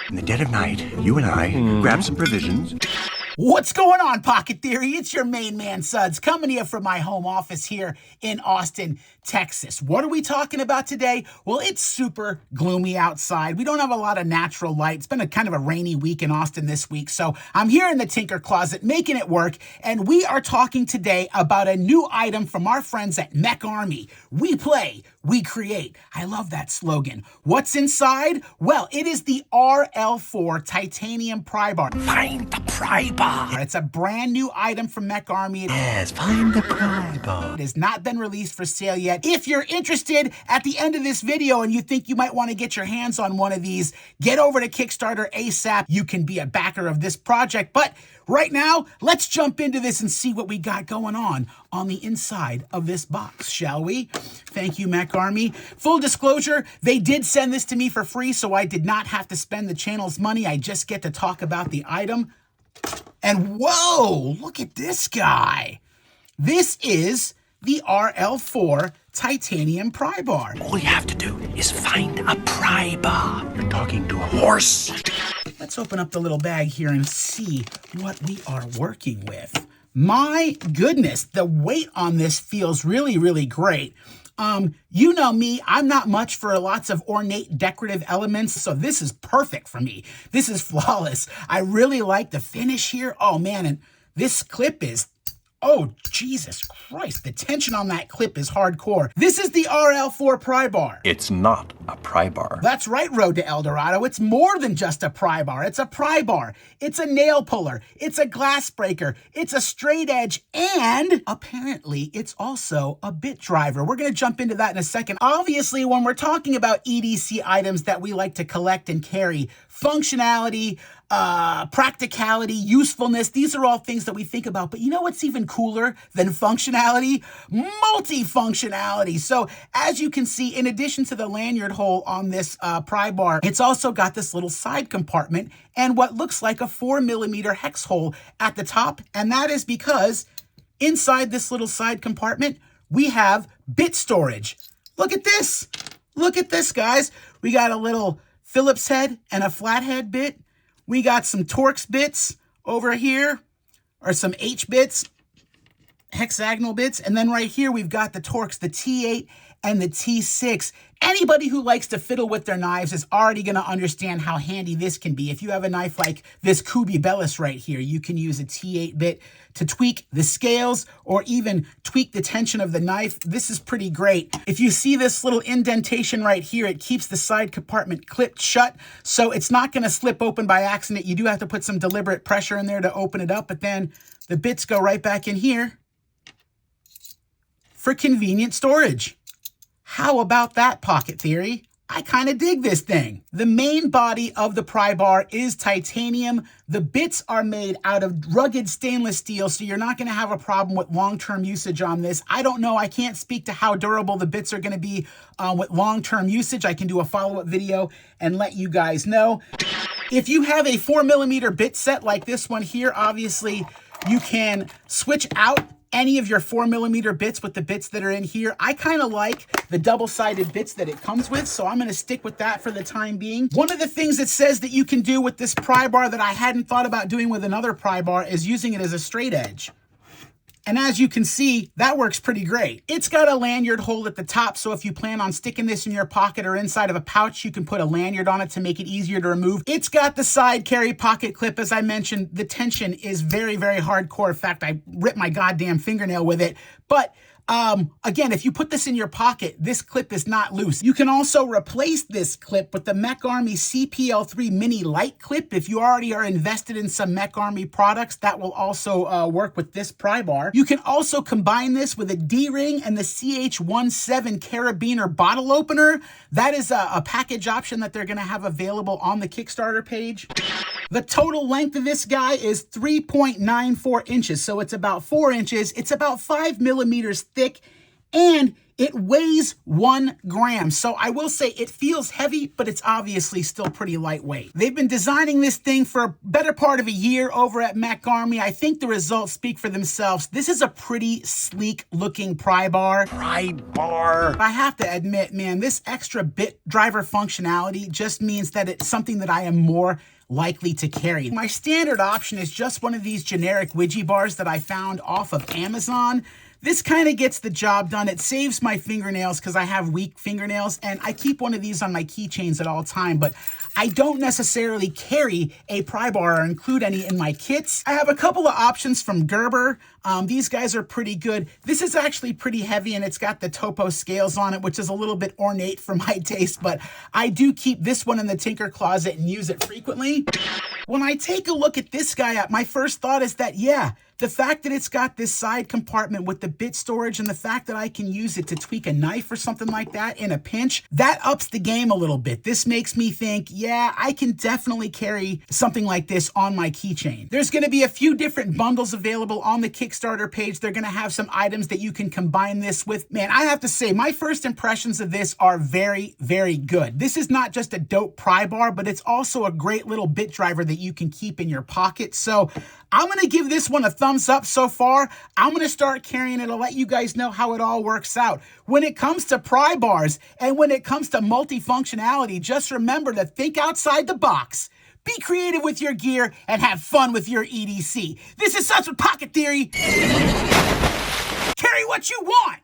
In the dead of night, you and I grab some provisions. What's going on, Pocket Theory? It's your main man, Suds, coming to you from my home office here in Austin, Texas. What are we talking about today? Well, it's super gloomy outside. We don't have a lot of natural light. It's been a kind of a rainy week in Austin this week, so I'm here in the Tinker Closet making it work, and we are talking today about a new item from our friends at MecArmy. We play, we create. I love that slogan. What's inside? Well, it is the RL4 Titanium Pry Bar. Find the pry bar. It's a brand new item from MecArmy. Yes, find the pry bar. It has not been released for sale yet. If you're interested, at the end of this video and you think you might want to get your hands on one of these, get over to Kickstarter ASAP. You can be a backer of this project. But right now, let's jump into this and see what we got going on the inside of this box, shall we? Thank you, MecArmy. Full disclosure, they did send this to me for free, so I did not have to spend the channel's money. I just get to talk about the item. And whoa, look at this guy. This is the RL4 Titanium Pry Bar. All you have to do is find a pry bar. You're talking to a horse. Let's open up the little bag here and see what we are working with. My goodness, the weight on this feels really, really great. You know me, I'm not much for lots of ornate decorative elements, so this is perfect for me. This is flawless. I really like the finish here. Oh man, and this clip is, oh Jesus Christ, the tension on that clip is hardcore. This is the RL4 Pry Bar. It's not a pry bar. That's right, Road to El Dorado. It's more than just a pry bar. It's a pry bar. It's a nail puller. It's a glass breaker. It's a straight edge. And apparently, it's also a Bitdriver. We're going to jump into that in a second. Obviously, when we're talking about EDC items that we like to collect and carry, functionality, practicality, usefulness, these are all things that we think about. But you know what's even cooler than functionality? Multifunctionality. So as you can see, in addition to the lanyard hole on this pry bar, it's also got this little side compartment and what looks like a 4mm hex hole at the top. And that is because inside this little side compartment, we have bit storage. Look at this. Look at this, guys. We got a little Phillips head and a flathead bit. We got some Torx bits over here, or some H bits, hexagonal bits. And then right here, we've got the Torx, the T8 and the T6. Anybody who likes to fiddle with their knives is already going to understand how handy this can be. If you have a knife like this Kubi Bellis right here, you can use a T8 bit to tweak the scales or even tweak the tension of the knife. This is pretty great. If you see this little indentation right here, it keeps the side compartment clipped shut, so it's not going to slip open by accident. You do have to put some deliberate pressure in there to open it up, but then the bits go right back in here for convenient storage. How about that, Pocket Theory? I kind of dig this thing. The main body of the pry bar is titanium. The bits are made out of rugged stainless steel, so you're not going to have a problem with long-term usage on this. I don't know. I can't speak to how durable the bits are going to be with long-term usage. I can do a follow-up video and let you guys know. If you have a 4mm bit set like this one here, obviously you can switch out any of your 4mm bits with the bits that are in here. I kind of like the double-sided bits that it comes with, so I'm going to stick with that for the time being. One of the things it says that you can do with this pry bar that I hadn't thought about doing with another pry bar is using it as a straight edge. And as you can see, that works pretty great. It's got a lanyard hole at the top, so if you plan on sticking this in your pocket or inside of a pouch, you can put a lanyard on it to make it easier to remove. It's got the side carry pocket clip. As I mentioned, the tension is very, very hardcore. In fact, I ripped my goddamn fingernail with it. But again, if you put this in your pocket, this clip is not loose. You can also replace this clip with the MecArmy CPL3 Mini Light Clip. If you already are invested in some MecArmy products, that will also work with this pry bar. You can also combine this with a D-ring and the CH17 carabiner bottle opener. That is a package option that they're going to have available on the Kickstarter page. The total length of this guy is 3.94 inches, so it's about 4 inches. It's about 5 millimeters thick, and It weighs 1 gram, so I will say it feels heavy, but it's obviously still pretty lightweight. They've been designing this thing for a better part of a year over at MecArmy. I think the results speak for themselves. This is a pretty sleek looking pry bar. Pry bar. I have to admit, man, this extra Bitdriver functionality just means that it's something that I am more likely to carry. My standard option is just one of these generic widgie bars that I found off of Amazon. This kind of gets the job done. It saves my fingernails because I have weak fingernails, and I keep one of these on my keychains at all time, but I don't necessarily carry a pry bar or include any in my kits. I have a couple of options from Gerber. These guys are pretty good. This is actually pretty heavy, and it's got the topo scales on it, which is a little bit ornate for my taste, but I do keep this one in the tinker closet and use it frequently. When I take a look at this guy up, my first thought is that, yeah, the fact that it's got this side compartment with the bit storage and the fact that I can use it to tweak a knife or something like that in a pinch, that ups the game a little bit. This makes me think, yeah, I can definitely carry something like this on my keychain. There's going to be a few different bundles available on the Kickstarter page. They're going to have some items that you can combine this with. Man, I have to say, my first impressions of this are very, very good. This is not just a dope pry bar, but it's also a great little Bitdriver that you can keep in your pocket. So I'm going to give this one a thumbs up so far. I'm going to start carrying it. I'll let you guys know how it all works out. When it comes to pry bars and when it comes to multifunctionality, just remember to think outside the box. Be creative with your gear and have fun with your EDC. This is Suds with Pocket Theory. Carry what you want.